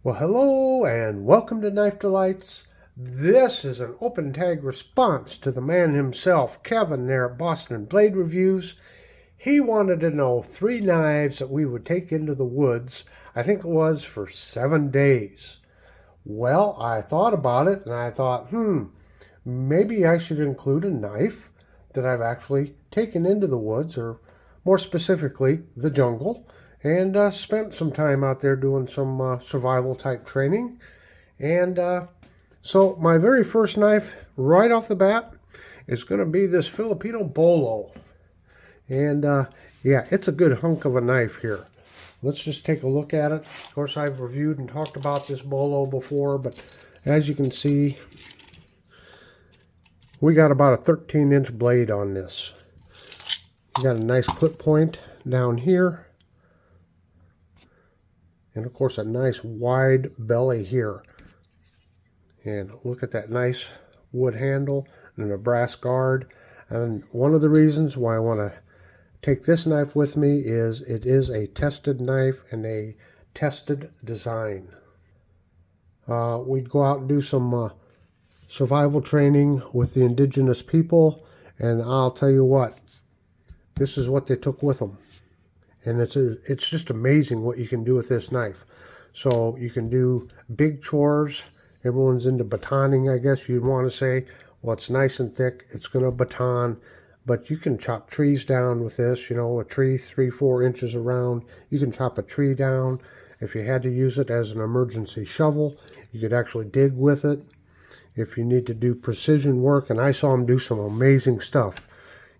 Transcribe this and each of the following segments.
Well, hello and welcome to Knife Delights. This is an open tag response to the man himself, Kevin, there at Boston Blade Reviews. He wanted to know 3 knives that we would take into the woods, I think it was for 7 days. Well, I thought about it and I thought, maybe I should include a knife that I've actually taken into the woods, or more specifically, the jungle, and spent some time out there doing some survival type training. And so my very first knife right off the bat is going to be this Filipino Bolo. And yeah, it's a good hunk of a knife here. Let's just take a look at it. Of course, I've reviewed and talked about this Bolo before, but as you can see, we got about a 13-inch blade on this. You got a nice clip point down here, and of course a nice wide belly here. And look at that nice wood handle and a brass guard. And one of the reasons why I want to take this knife with me is it is a tested knife and a tested design. We'd go out and do some survival training with the indigenous people, and I'll tell you what, this is what they took with them. And it's just amazing what you can do with this knife. So you can do big chores. Everyone's into batoning, I guess you'd want to say. Well, it's nice and thick. It's going to baton. But you can chop trees down with this. You know, a tree 3-4 inches around. You can chop a tree down. If you had to use it as an emergency shovel, you could actually dig with it. If you need to do precision work, and I saw them do some amazing stuff.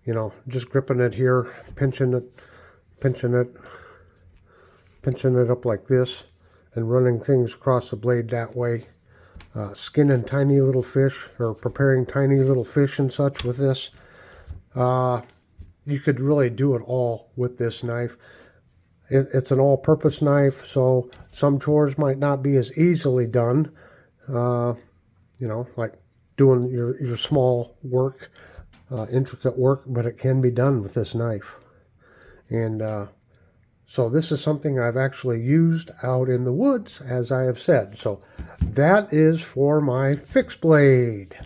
You know, just gripping it here, pinching it up like this, and running things across the blade that way. Skinning tiny little fish, or preparing tiny little fish and such with this. You could really do it all with this knife. It's an all-purpose knife, so some chores might not be as easily done. You know, like doing your small work, intricate work, but it can be done with this knife. And so this is something I've actually used out in the woods, as I have said. So that is for my fixed blade.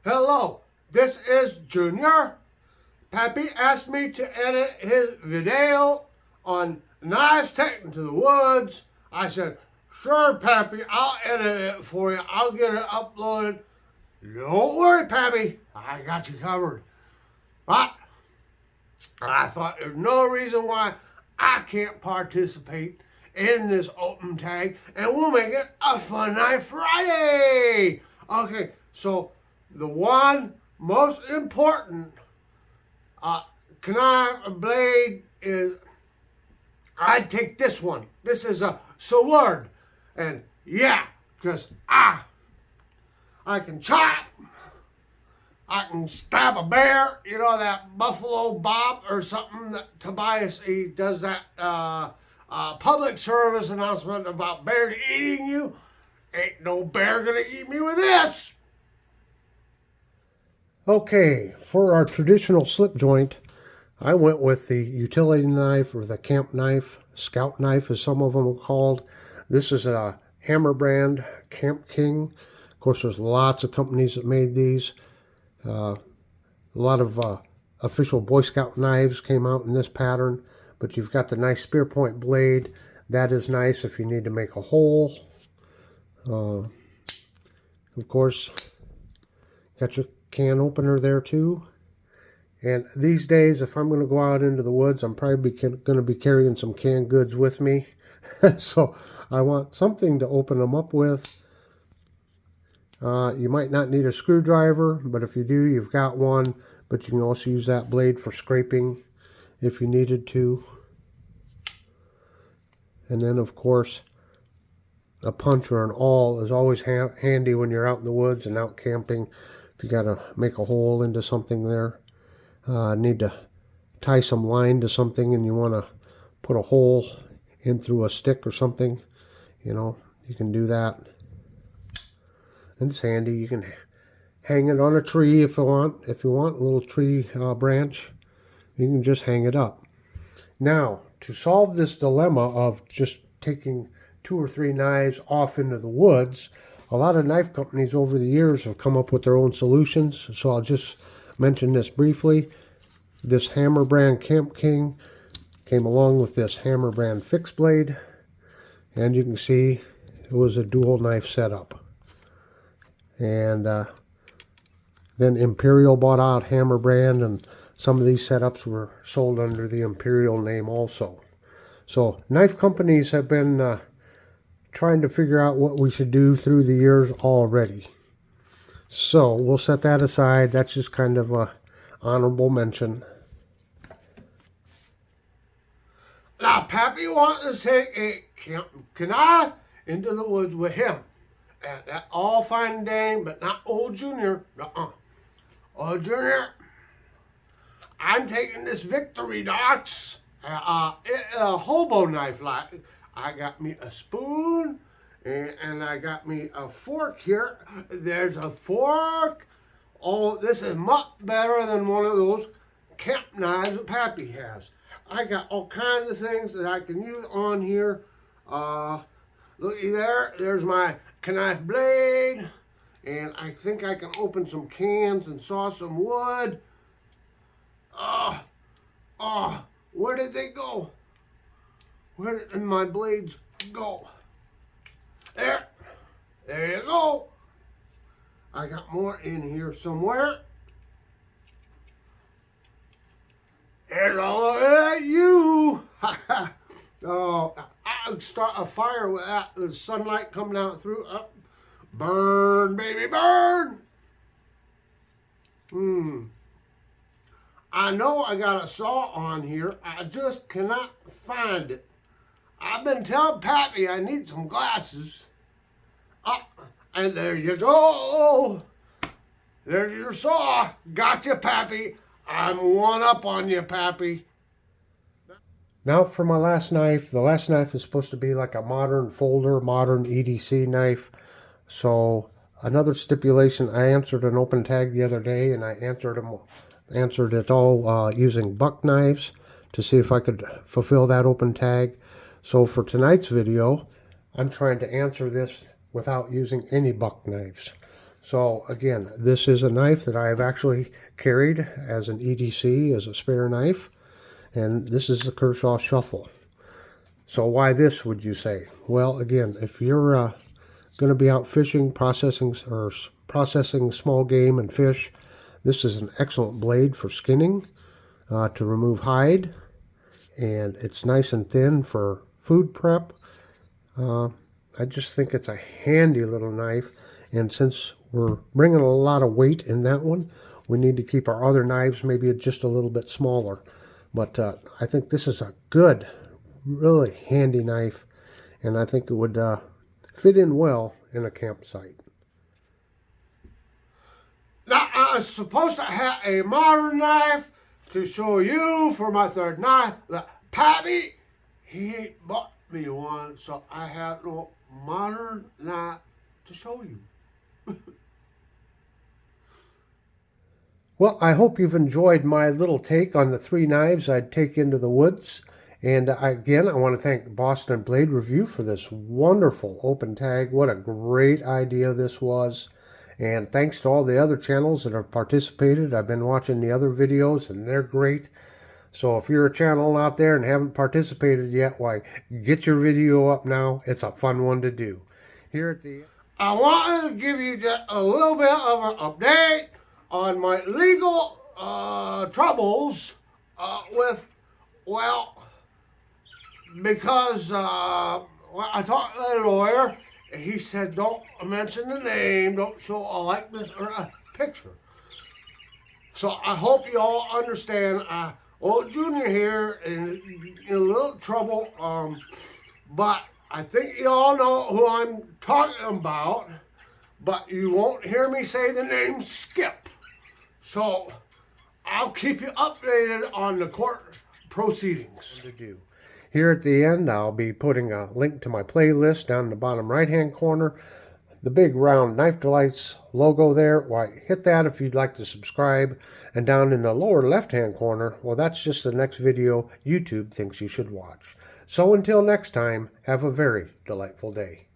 Hello, this is Junior. Pappy asked me to edit his video on knives taken to the woods. I said, sure, Pappy, I'll edit it for you. I'll get it uploaded. Don't worry, Pappy, I got you covered. But I thought there's no reason why I can't participate in this open tag, and we'll make it a Fun Knife Friday. Okay, so the one most important knife blade is, I'd take this one. This is a sword, and yeah, because I can chop. I can stab a bear, you know, that Buffalo Bob or something that Tobias, he does that public service announcement about bear eating you. Ain't no bear gonna eat me with this. Okay, for our traditional slip joint, I went with the utility knife, or the camp knife, scout knife as some of them are called. This is a Hammer brand, Camp King. Of course, there's lots of companies that made these. A lot of official Boy Scout knives came out in this pattern, but you've got the nice spear point blade. That is nice if you need to make a hole. Of course, got your can opener there too. And these days, if I'm going to go out into the woods, I'm probably going to be carrying some canned goods with me. So I want something to open them up with. You might not need a screwdriver, but if you do, you've got one. But you can also use that blade for scraping if you needed to. And then, of course, a punch or an awl is always handy when you're out in the woods and out camping. If you got to make a hole into something there, need to tie some line to something and you want to put a hole in through a stick or something, you know, you can do that. And it's handy. You can hang it on a tree if you want. If you want a little tree branch, you can just hang it up. Now, to solve this dilemma of just taking 2 or 3 knives off into the woods, a lot of knife companies over the years have come up with their own solutions. So I'll just mention this briefly. This Hammer brand Camp King came along with this Hammer brand fixed blade, and you can see it was a dual knife setup. And then Imperial bought out Hammer brand, and some of these setups were sold under the Imperial name also. So knife companies have been trying to figure out what we should do through the years already. So we'll set that aside. That's just kind of a honorable mention. Now, Pappy wants to take a knife into the woods with him. And that all fine and dandy, but not old Junior. Old Junior, I'm taking this Victorinox, a hobo knife. Like, I got me a spoon, and I got me a fork here. There's a fork. Oh, this is much better than one of those camp knives that Pappy has. I got all kinds of things that I can use on here. Looky there, there's my knife blade, and I think I can open some cans and saw some wood. Where did they go? Where did my blades go? There you go. I got more in here somewhere. There's all at you. Oh, I'll start a fire with that. The sunlight coming out through. Burn, baby, burn. I know I got a saw on here. I just cannot find it. I've been telling Pappy I need some glasses. And there you go. There's your saw. Gotcha, Pappy. I'm one up on you, Pappy. Now for my last knife. The last knife is supposed to be like a modern folder, modern EDC knife. So another stipulation, I answered an open tag the other day, and I answered it all using buck knives to see if I could fulfill that open tag. So for tonight's video, I'm trying to answer this without using any buck knives. So again, this is a knife that I have actually carried as an EDC, as a spare knife. And this is the Kershaw Shuffle. So why this, would you say? Well, again, if you're going to be out fishing, processing small game and fish, this is an excellent blade for skinning, to remove hide. And it's nice and thin for food prep. I just think it's a handy little knife. And since we're bringing a lot of weight in that one, we need to keep our other knives maybe just a little bit smaller. But I think this is a good, really handy knife, and I think it would fit in well in a campsite. Now, I'm supposed to have a modern knife to show you for my third knife. Pappy, he bought me one, so I have no modern knife to show you. Well, I hope you've enjoyed my little take on the 3 knives I'd take into the woods. And again, I want to thank Boston Blade Review for this wonderful open tag. What a great idea this was. And thanks to all the other channels that have participated. I've been watching the other videos, and they're great. So if you're a channel out there and haven't participated yet, why, get your video up now. It's a fun one to do. Here at the end, I wanted to give you just a little bit of an update on my legal troubles with, well, because I talked to the lawyer, and he said don't mention the name, don't show a likeness or a picture. So I hope you all understand. Old Junior here is in a little trouble, but I think you all know who I'm talking about, but you won't hear me say the name Skip. So I'll keep you updated on the court proceedings. Here at the end, I'll be putting a link to my playlist down in the bottom right-hand corner. The big round Knife Delights logo there, why, hit that if you'd like to subscribe. And down in the lower left-hand corner, well, that's just the next video YouTube thinks you should watch. So until next time, have a very delightful day.